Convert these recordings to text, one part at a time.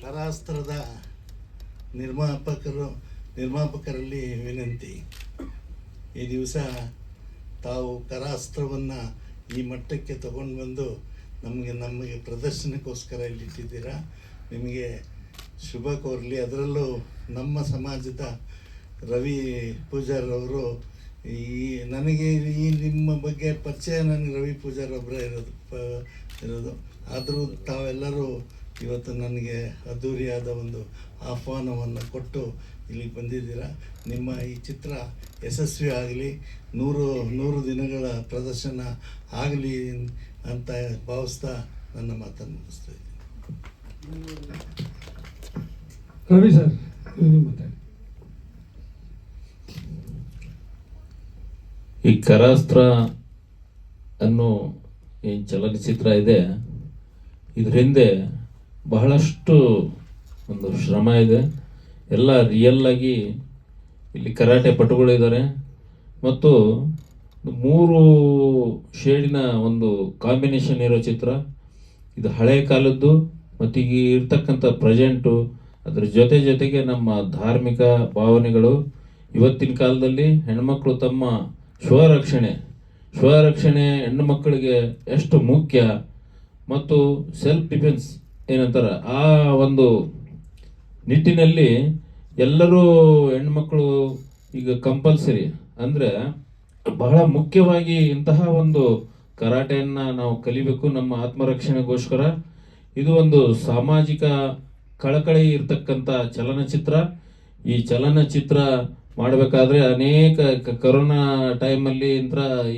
ಕರಾಸ್ತ್ರದ ನಿರ್ಮಾಪಕರಲ್ಲಿ ವಿನಂತಿ, ಈ ದಿವಸ ತಾವು ಕರಾಸ್ತ್ರವನ್ನು ಈ ಮಟ್ಟಕ್ಕೆ ತಗೊಂಡು ಬಂದು ನಮಗೆ ಪ್ರದರ್ಶನಕ್ಕೋಸ್ಕರ ಇಲ್ಲಿಟ್ಟಿದ್ದೀರಾ. ನಿಮಗೆ ಶುಭ ಕೋರಲಿ. ಅದರಲ್ಲೂ ನಮ್ಮ ಸಮಾಜದ ರವಿ ಪೂಜಾರ್ ಅವರು ನನಗೆ ನಿಮ್ಮ ಬಗ್ಗೆ ಪರಿಚಯ ನನಗೆ ರವಿ ಪೂಜಾರ್ ಒಬ್ಬರೇ ಇರೋದು. ಆದರೂ ತಾವೆಲ್ಲರೂ ಇವತ್ತು ನನಗೆ ಅದ್ಧೂರಿಯಾದ ಒಂದು ಆಹ್ವಾನವನ್ನು ಕೊಟ್ಟು ಇಲ್ಲಿಗೆ ಬಂದಿದ್ದೀರಾ. ನಿಮ್ಮ ಈ ಚಿತ್ರ ಯಶಸ್ವಿ ಆಗಲಿ, 100 ದಿನಗಳ ಪ್ರದರ್ಶನ ಆಗಲಿ ಅಂತ ಭಾವಿಸ್ತಾ ನನ್ನ ಮಾತನ್ನು ಮುಗಿಸ್ತಾ ಇದ್ದೀನಿ. ರವಿ ಸರ್, ಮಾತಾಡಿ. ಈ ಕರಾಸ್ತ್ರ ಅನ್ನೋ ಏನು ಚಲನಚಿತ್ರ ಇದೆ, ಇದ್ರ ಹಿಂದೆ ಬಹಳಷ್ಟು ಒಂದು ಶ್ರಮ ಇದೆ. ಎಲ್ಲ ರಿಯಲ್ ಆಗಿ ಇಲ್ಲಿ ಕರಾಟೆ ಪಟುಗಳಿದ್ದಾರೆ ಮತ್ತು 3 ಶೇಡಿನ ಒಂದು ಕಾಂಬಿನೇಷನ್ ಇರೋ ಚಿತ್ರ ಇದು. ಹಳೆಯ ಕಾಲದ್ದು ಮತ್ತು ಈಗ ಇರ್ತಕ್ಕಂಥ ಪ್ರೆಸೆಂಟು, ಅದರ ಜೊತೆಗೆ ನಮ್ಮ ಧಾರ್ಮಿಕ ಭಾವನೆಗಳು. ಇವತ್ತಿನ ಕಾಲದಲ್ಲಿ ಹೆಣ್ಮಕ್ಳು ತಮ್ಮ ಸ್ವರಕ್ಷಣೆ ಹೆಣ್ಣು ಮಕ್ಕಳಿಗೆ ಎಷ್ಟು ಮುಖ್ಯ ಮತ್ತು ಸೆಲ್ಫ್ ಡಿಫೆನ್ಸ್ ಏನಂತಾರೆ ಆ ಒಂದು ನಿಟ್ಟಿನಲ್ಲಿ ಎಲ್ಲರೂ ಹೆಣ್ಮಕ್ಳು ಈಗ ಕಂಪಲ್ಸರಿ ಅಂದರೆ ಬಹಳ ಮುಖ್ಯವಾಗಿ ಇಂತಹ ಒಂದು ಕರಾಟೆಯನ್ನು ನಾವು ಕಲಿಬೇಕು ನಮ್ಮ ಆತ್ಮರಕ್ಷಣೆಗೋಸ್ಕರ. ಇದು ಒಂದು ಸಾಮಾಜಿಕ ಕಳಕಳಿ ಇರ್ತಕ್ಕಂಥ ಚಲನಚಿತ್ರ. ಈ ಚಲನಚಿತ್ರ ಮಾಡಬೇಕಾದ್ರೆ ಅನೇಕ ಕರೋನಾ ಟೈಮಲ್ಲಿ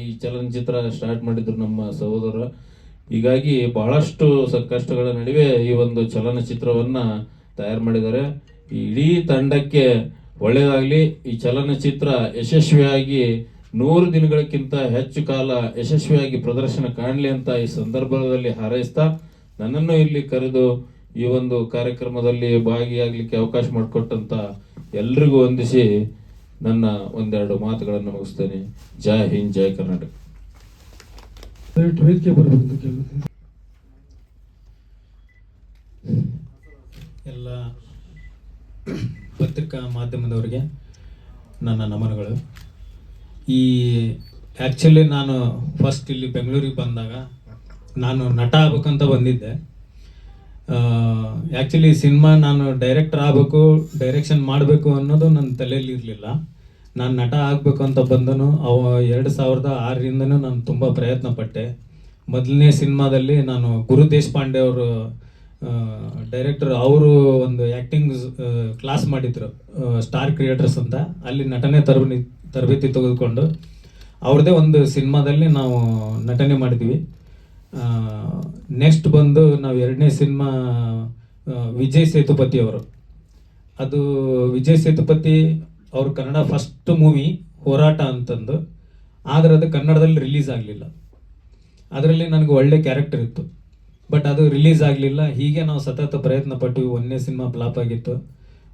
ಈ ಚಲನಚಿತ್ರ ಸ್ಟಾರ್ಟ್ ಮಾಡಿದ್ರು ನಮ್ಮ ಸಹೋದರ. ಹೀಗಾಗಿ ಬಹಳಷ್ಟು ಸಂಕಷ್ಟಗಳ ನಡುವೆ ಈ ಒಂದು ಚಲನಚಿತ್ರವನ್ನು ತಯಾರು ಮಾಡಿದ್ದಾರೆ. ಈ ಇಡೀ ತಂಡಕ್ಕೆ ಒಳ್ಳೆಯದಾಗಲಿ. ಈ ಚಲನಚಿತ್ರ ಯಶಸ್ವಿಯಾಗಿ 100 ದಿನಗಳಕ್ಕಿಂತ ಹೆಚ್ಚು ಕಾಲ ಯಶಸ್ವಿಯಾಗಿ ಪ್ರದರ್ಶನ ಕಾಣಲಿ ಅಂತ ಈ ಸಂದರ್ಭದಲ್ಲಿ ಹಾರೈಸ್ತಾ, ನನ್ನನ್ನು ಇಲ್ಲಿ ಕರೆದು ಈ ಒಂದು ಕಾರ್ಯಕ್ರಮದಲ್ಲಿ ಭಾಗಿಯಾಗಲಿಕ್ಕೆ ಅವಕಾಶ ಮಾಡಿಕೊಟ್ಟಂತ ಎಲ್ರಿಗೂ ವಂದಿಸಿ ನನ್ನ ಒಂದೆರಡು ಮಾತುಗಳನ್ನು ಮುಗಿಸ್ತೇನೆ. ಜೈ ಹಿಂದ್, ಜೈ ಕರ್ನಾಟಕ. ಎಲ್ಲ ಪತ್ರಿಕಾ ಮಾಧ್ಯಮದವರಿಗೆ ನನ್ನ ನಮನಗಳು. ಆ್ಯಕ್ಚುಲಿ ನಾನು ಫಸ್ಟ್ ಇಲ್ಲಿ ಬೆಂಗಳೂರಿಗೆ ಬಂದಾಗ ನಾನು ನಟ ಆಗ್ಬೇಕಂತ ಬಂದಿದ್ದೆ. ಆ್ಯಕ್ಚುಲಿ ಸಿನಿಮಾ ನಾನು ಡೈರೆಕ್ಟರ್ ಆಗಬೇಕು, ಡೈರೆಕ್ಷನ್ ಮಾಡಬೇಕು ಅನ್ನೋದು ನನ್ನ ತಲೆಯಲ್ಲಿ ಇರಲಿಲ್ಲ. ನಾನು ನಟ ಆಗಬೇಕು ಅಂತ ಬಂದನು 2006ರಿಂದನೂ ನಾನು ತುಂಬ ಪ್ರಯತ್ನ ಪಟ್ಟೆ. ಮೊದಲನೇ ಸಿನಿಮಾದಲ್ಲಿ ನಾನು ಗುರು ದೇಶಪಾಂಡೆ ಅವರು ಡೈರೆಕ್ಟರ್, ಅವರು ಒಂದು ಆ್ಯಕ್ಟಿಂಗ್ ಕ್ಲಾಸ್ ಮಾಡಿದ್ರು ಸ್ಟಾರ್ ಕ್ರಿಯೇಟರ್ಸ್ ಅಂತ. ಅಲ್ಲಿ ನಟನೆ ತರಬೇತಿ ತೆಗೆದುಕೊಂಡು ಅವ್ರದ್ದೇ ಒಂದು ಸಿನಿಮಾದಲ್ಲಿ ನಾವು ನಟನೆ ಮಾಡಿದ್ವಿ. ನೆಕ್ಸ್ಟ್ ಬಂದು ನಾವು 2ನೇ ಸಿನಿಮಾ ವಿಜಯ್ ಸೇತುಪತಿ ಅವರು. ಅದು ವಿಜಯ್ ಸೇತುಪತಿ ಅವ್ರ ಕನ್ನಡ ಫಸ್ಟ್ ಮೂವಿ ಹೋರಾಟ ಅಂತಂದು, ಆದರೆ ಅದು ಕನ್ನಡದಲ್ಲಿ ರಿಲೀಸ್ ಆಗಲಿಲ್ಲ. ಅದರಲ್ಲಿ ನನಗೆ ಒಳ್ಳೆ ಕ್ಯಾರೆಕ್ಟರ್ ಇತ್ತು, ಬಟ್ ಅದು ರಿಲೀಸ್ ಆಗಲಿಲ್ಲ. ಹೀಗೆ ನಾವು ಸತತ ಪ್ರಯತ್ನ ಪಟ್ಟು 1ನೇ ಸಿನಿಮಾ ಫ್ಲಾಪ್ ಆಗಿತ್ತು.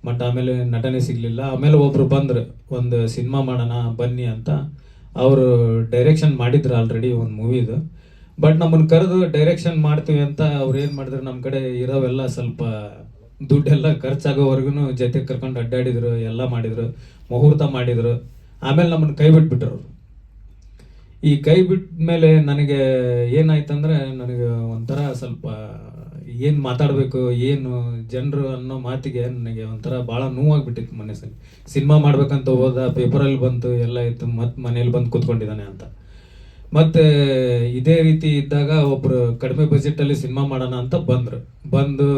ಬಟ್ ಆಮೇಲೆ ನಟನೆ ಸಿಗಲಿಲ್ಲ. ಆಮೇಲೆ ಒಬ್ಬರು ಬಂದರು, ಒಂದು ಸಿನಿಮಾ ಮಾಡೋಣ ಬನ್ನಿ ಅಂತ. ಅವರು ಡೈರೆಕ್ಷನ್ ಮಾಡಿದ್ರು ಆಲ್ರೆಡಿ ಒಂದು ಮೂವಿದು. ಬಟ್ ನಮ್ಮನ್ನು ಕರೆದು ಡೈರೆಕ್ಷನ್ ಮಾಡ್ತೀವಿ ಅಂತ ಅವ್ರು ಏನು ಮಾಡಿದ್ರು, ನಮ್ಮ ಕಡೆ ಇರೋವೆಲ್ಲ ಸ್ವಲ್ಪ ದುಡ್ಡೆಲ್ಲ ಖರ್ಚಾಗೋವರೆಗೂ ಜೊತೆ ಕರ್ಕೊಂಡು ಅಡ್ಡಾಡಿದ್ರು, ಎಲ್ಲ ಮಾಡಿದರು, ಮುಹೂರ್ತ ಮಾಡಿದರು. ಆಮೇಲೆ ನಮ್ಮನ್ನು ಕೈ ಬಿಟ್ಬಿಟ್ರು. ಈ ಕೈ ಬಿಟ್ಟ ಮೇಲೆ ನನಗೆ ಏನಾಯ್ತಂದ್ರೆ, ನನಗೆ ಒಂಥರ ಸ್ವಲ್ಪ ಏನು ಮಾತಾಡಬೇಕು, ಏನು ಜನರು ಅನ್ನೋ ಮಾತಿಗೆ ನನಗೆ ಒಂಥರ ಭಾಳ ನೋವಾಗಿಬಿಟ್ಟಿತ್ತು ಮನಸ್ಸಲ್ಲಿ. ಸಿನಿಮಾ ಮಾಡ್ಬೇಕಂತ ಹೋದ, ಪೇಪರಲ್ಲಿ ಬಂತು, ಎಲ್ಲ ಇತ್ತು, ಮತ್ತು ಮನೇಲಿ ಬಂದು ಕೂತ್ಕೊಂಡಿದ್ದಾನೆ ಅಂತ. ಮತ್ತು ಇದೇ ರೀತಿ ಇದ್ದಾಗ ಒಬ್ಬರು ಕಡಿಮೆ ಬಜೆಟಲ್ಲಿ ಸಿನಿಮಾ ಮಾಡೋಣ ಅಂತ ಬಂದು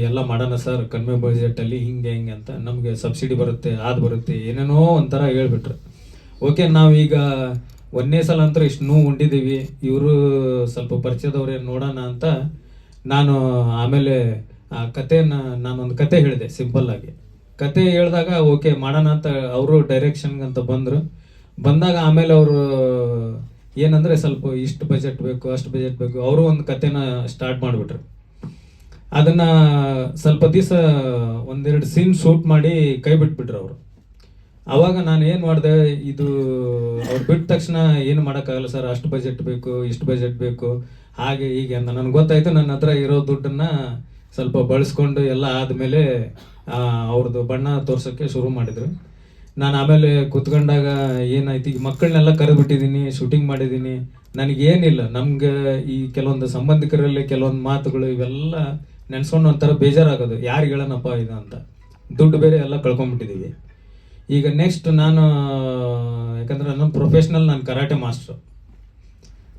ಎಲ್ಲ ಮಾಡೋಣ ಸರ್ ಕಡಿಮೆ ಬಜೆಟಲ್ಲಿ ಹಿಂಗೆ ಅಂತ, ನಮಗೆ ಸಬ್ಸಿಡಿ ಬರುತ್ತೆ, ಅದು ಬರುತ್ತೆ, ಏನೇನೋ ಒಂಥರ ಹೇಳ್ಬಿಟ್ರು. ಓಕೆ, ನಾವೀಗ 1ನೇ ಸಲ ಅಂತೂ ಇಷ್ಟು ನೋವು ಉಂಡಿದ್ದೀವಿ, ಇವರು ಸ್ವಲ್ಪ ಪರಿಚಯದವ್ರೆ ನೋಡೋಣ ಅಂತ ನಾನು ಆಮೇಲೆ ಆ ನಾನೊಂದು ಕತೆ ಹೇಳಿದೆ ಸಿಂಪಲ್ಲಾಗಿ. ಕತೆ ಹೇಳಿದಾಗ ಓಕೆ ಮಾಡೋಣ ಅಂತ ಅವರು ಡೈರೆಕ್ಷನ್ಗಂತ ಬಂದಾಗ ಆಮೇಲೆ ಅವರು ಏನಂದರೆ ಸ್ವಲ್ಪ ಇಷ್ಟು ಬಜೆಟ್ ಬೇಕು, ಅಷ್ಟು ಬಜೆಟ್ ಬೇಕು, ಅವರು ಒಂದು ಕತೆನ ಸ್ಟಾರ್ಟ್ ಮಾಡಿಬಿಟ್ರು. ಅದನ್ನು ಸ್ವಲ್ಪ ದಿವಸ 1-2 ಸೀನ್ ಶೂಟ್ ಮಾಡಿ ಕೈ ಬಿಟ್ಬಿಟ್ರು ಅವರು. ಆವಾಗ ನಾನು ಏನು ಮಾಡಿದೆ, ಇದು ಅವ್ರು ಬಿಟ್ಟ ತಕ್ಷಣ ಏನು ಮಾಡೋಕ್ಕಾಗಲ್ಲ ಸರ್, ಅಷ್ಟು ಬಜೆಟ್ ಬೇಕು, ಇಷ್ಟು ಬಜೆಟ್ ಬೇಕು, ಹಾಗೆ ಹೀಗೆ ಅಂತ ನನಗೆ ಗೊತ್ತಾಯಿತು. ನನ್ನ ಹತ್ರ ಇರೋ ದುಡ್ಡನ್ನು ಸ್ವಲ್ಪ ಬಳಸ್ಕೊಂಡು ಎಲ್ಲ ಆದಮೇಲೆ ಅವ್ರದ್ದು ಬಣ್ಣ ತೋರ್ಸೋಕ್ಕೆ ಶುರು ಮಾಡಿದ್ರು. ನಾನು ಆಮೇಲೆ ಕುತ್ಕೊಂಡಾಗ ಏನಾಯ್ತು, ಈಗ ಮಕ್ಕಳನ್ನೆಲ್ಲ ಕರೆದ್ಬಿಟ್ಟಿದ್ದೀನಿ, ಶೂಟಿಂಗ್ ಮಾಡಿದ್ದೀನಿ, ನನಗೇನಿಲ್ಲ. ನಮ್ಗೆ ಈ ಕೆಲವೊಂದು ಸಂಬಂಧಿಕರಲ್ಲಿ ಕೆಲವೊಂದು ಮಾತುಗಳು ಇವೆಲ್ಲ ನೆನೆಸ್ಕೊಂಡು ಒಂಥರ ಬೇಜಾರಾಗೋದು, ಯಾರಿಗೆ ಹೇಳೋಣಪ್ಪ ಇದು ಅಂತ. ದುಡ್ಡು ಬೇರೆ ಎಲ್ಲ ಕಳ್ಕೊಂಡ್ಬಿಟ್ಟಿದ್ದೀವಿ. ಈಗ ನೆಕ್ಸ್ಟ್ ನಾನು, ಯಾಕಂದರೆ ನನ್ನ ಪ್ರೊಫೆಷ್ನಲ್, ನಾನು ಕರಾಟೆ ಮಾಸ್ಟ್ರು.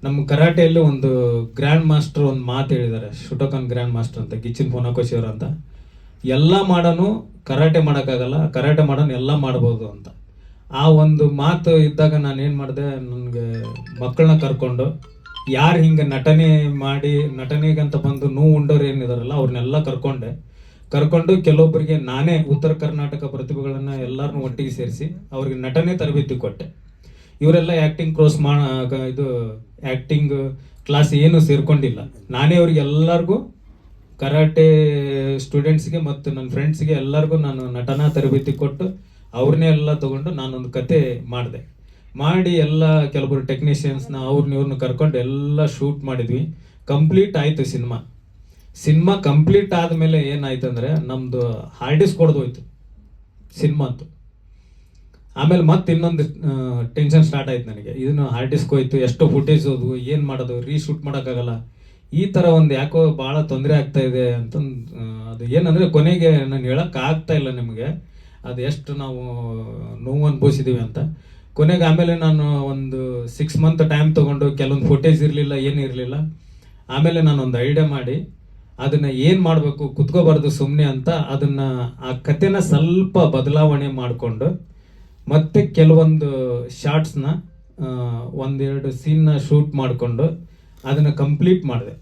ನಮ್ಮ ಕರಾಟೆಯಲ್ಲಿ ಒಂದು ಗ್ರ್ಯಾಂಡ್ ಮಾಸ್ಟರ್ ಒಂದು ಮಾತು ಹೇಳಿದ್ದಾರೆ, ಶುಟೋಕನ್ ಗ್ರ್ಯಾಂಡ್ ಮಾಸ್ಟರ್ ಅಂತ, ಗಿಚಿನ್ ಫುನಾಕೋಶಿ ಅವರು ಅಂತ. ಎಲ್ಲ ಮಾಡೋನು ಕರಾಟೆ ಮಾಡೋಕ್ಕಾಗಲ್ಲ, ಕರಾಟೆ ಮಾಡೋನು ಎಲ್ಲ ಮಾಡ್ಬೋದು ಅಂತ. ಆ ಒಂದು ಮಾತು ಇದ್ದಾಗ ನಾನು ಏನು ಮಾಡಿದೆ, ನನಗೆ ಮಕ್ಕಳನ್ನ ಕರ್ಕೊಂಡು ಯಾರು ಹಿಂಗೆ ನಟನೆ ಮಾಡಿ ನಟನೆಗಂತ ಬಂದು ನೋವು ಉಂಡೋರು ಏನಿದಾರಲ್ಲ ಅವ್ರನ್ನೆಲ್ಲ ಕರ್ಕೊಂಡು ಕೆಲವೊಬ್ಬರಿಗೆ ನಾನೇ ಉತ್ತರ ಕರ್ನಾಟಕ ಪ್ರತಿಭೆಗಳನ್ನು ಎಲ್ಲರನ್ನೂ ಒಟ್ಟಿಗೆ ಸೇರಿಸಿ ಅವ್ರಿಗೆ ನಟನೆ ತರಬೇತಿ ಕೊಟ್ಟೆ. ಇವರೆಲ್ಲ ಆ್ಯಕ್ಟಿಂಗ್ ಇದು ಆ್ಯಕ್ಟಿಂಗ್ ಕ್ಲಾಸ್ ಏನು ಸೇರ್ಕೊಂಡಿಲ್ಲ. ನಾನೇ ಅವ್ರಿಗೆ ಎಲ್ಲರಿಗೂ ಕರಾಟೆ ಸ್ಟೂಡೆಂಟ್ಸ್ಗೆ ಮತ್ತು ನನ್ನ ಫ್ರೆಂಡ್ಸ್ಗೆ ಎಲ್ಲರಿಗೂ ನಾನು ನಟನಾ ತರಬೇತಿ ಕೊಟ್ಟು ಅವ್ರನ್ನೇ ಎಲ್ಲ ತೊಗೊಂಡು ನಾನೊಂದು ಕತೆ ಮಾಡಿ ಎಲ್ಲ ಕೆಲವರು ಟೆಕ್ನಿಷಿಯನ್ಸ್ನ ಇವ್ರನ್ನ ಕರ್ಕೊಂಡು ಎಲ್ಲ ಶೂಟ್ ಮಾಡಿದ್ವಿ. ಕಂಪ್ಲೀಟ್ ಆಯಿತು ಸಿನಿಮಾ ಕಂಪ್ಲೀಟ್ ಆದಮೇಲೆ ಏನಾಯ್ತು ಅಂದರೆ ನಮ್ಮದು ಹಾರ್ಡ್ ಡಿಸ್ಕ್ ಹೊಡೆದೋಯ್ತು ಸಿನಿಮಾಂತು. ಆಮೇಲೆ ಮತ್ತೆ ಇನ್ನೊಂದು ಟೆನ್ಷನ್ ಸ್ಟಾರ್ಟ್ ಆಯ್ತು ನನಗೆ, ಇದನ್ನು ಹಾರ್ಡ್ ಡಿಸ್ಕ್ ಹೋಯ್ತು, ಎಷ್ಟೋ ಫುಟೇಜ್ ಹೋದ್ವು, ಏನು ಮಾಡೋದು, ರೀಶೂಟ್ ಮಾಡೋಕ್ಕಾಗಲ್ಲ, ಈ ಥರ ಒಂದು ಯಾಕೋ ಭಾಳ ತೊಂದರೆ ಆಗ್ತಾ ಇದೆ ಅಂತಂದು. ಅದು ಏನಂದರೆ ಕೊನೆಗೆ ನಾನು ಹೇಳೋಕ್ಕಾಗ್ತಾ ಇಲ್ಲ ನಿಮಗೆ ಅದು ಎಷ್ಟು ನಾವು ನೋವು ಅನುಭವಿಸಿದ್ದೀವಿ ಅಂತ. ಕೊನೆಗೆ ಆಮೇಲೆ ನಾನು ಒಂದು 6 ಮಂತ್ ಟೈಮ್ ತೊಗೊಂಡು, ಕೆಲವೊಂದು ಫುಟೇಜ್ ಇರಲಿಲ್ಲ, ಏನೂ ಇರಲಿಲ್ಲ. ಆಮೇಲೆ ನಾನೊಂದು ಐಡಿಯಾ ಮಾಡಿ ಅದನ್ನು ಏನು ಮಾಡಬೇಕು, ಕುತ್ಕೋಬಾರ್ದು ಸುಮ್ಮನೆ ಅಂತ, ಆ ಕಥೆನ ಸ್ವಲ್ಪ ಬದಲಾವಣೆ ಮಾಡಿಕೊಂಡು ಮತ್ತೆ ಕೆಲವೊಂದು ಶಾರ್ಟ್ಸ್ನ ಒಂದೆರಡು ಸೀನ್ನ ಶೂಟ್ ಮಾಡಿಕೊಂಡು ಅದನ್ನು ಕಂಪ್ಲೀಟ್ ಮಾಡಿದೆ.